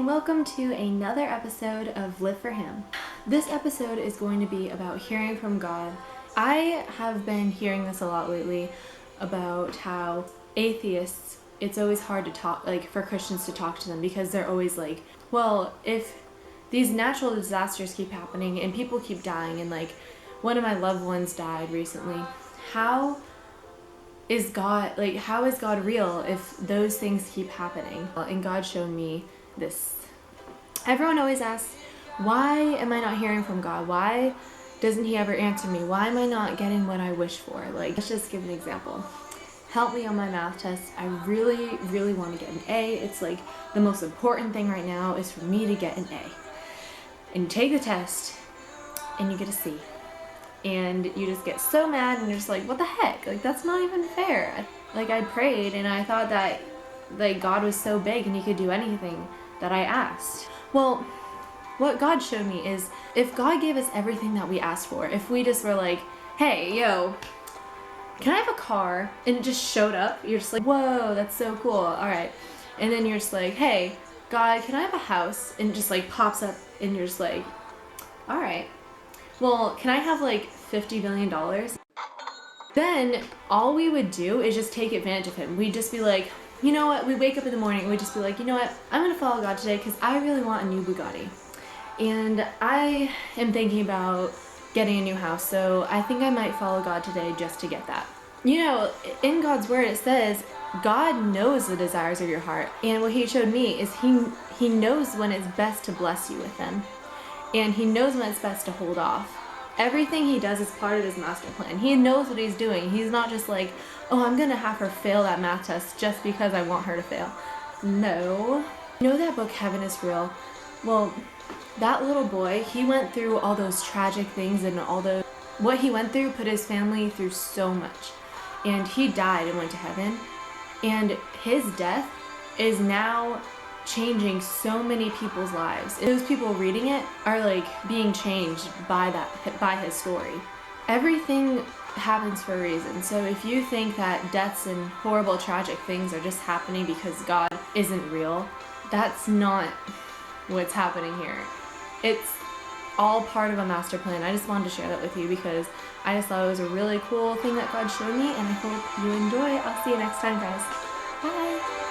welcome to another episode of Live for Him. This episode is going to be about hearing from God. I have been hearing this a lot lately about how atheists, it's always hard to talk, for Christians to talk to them because they're always like, well, if these natural disasters keep happening and people keep dying and one of my loved ones died recently, how is God real if those things keep happening? And God showed me this. Everyone always asks, why am I not hearing from God? Why doesn't he ever answer me? Why am I not getting what I wish for? Let's just give an example. Help me on my math test. I really, really want to get an A. It's the most important thing right now is for me to get an A. And you take the test and you get a C. And you just get so mad and you're just like, what the heck? That's not even fair. I prayed and I thought that God was so big and he could do anything that I asked. Well, what God showed me is if God gave us everything that we asked for, if we just were like, hey, yo, can I have a car? And it just showed up, you're just like, whoa, that's so cool. All right. And then you're just like, hey, God, can I have a house? And it just pops up and you're just like, all right. Well, can I have $50 million? Then all we would do is just take advantage of him. We'd just be like, you know what? We wake up in the morning and we'd just be like, you know what? I'm going to follow God today because I really want a new Bugatti. And I am thinking about getting a new house, so I think I might follow God today just to get that. You know, in God's word it says God knows the desires of your heart. And what he showed me is he knows when it's best to bless you with them. And he knows when it's best to hold off. Everything he does is part of his master plan. He knows what he's doing. He's not just like, oh, I'm going to have her fail that math test just because I want her to fail. No. You know that book, Heaven is Real? Well, that little boy, he went through all those tragic things and what he went through put his family through so much. And he died and went to heaven. And his death is now changing so many people's lives. Those people reading it are being changed by his story. Everything happens for a reason. So if you think that deaths and horrible tragic things are just happening because God isn't real, that's not what's happening here. It's all part of a master plan. I just wanted to share that with you because I just thought it was a really cool thing that God showed me, and I hope you enjoy. I'll see you next time, guys. Bye.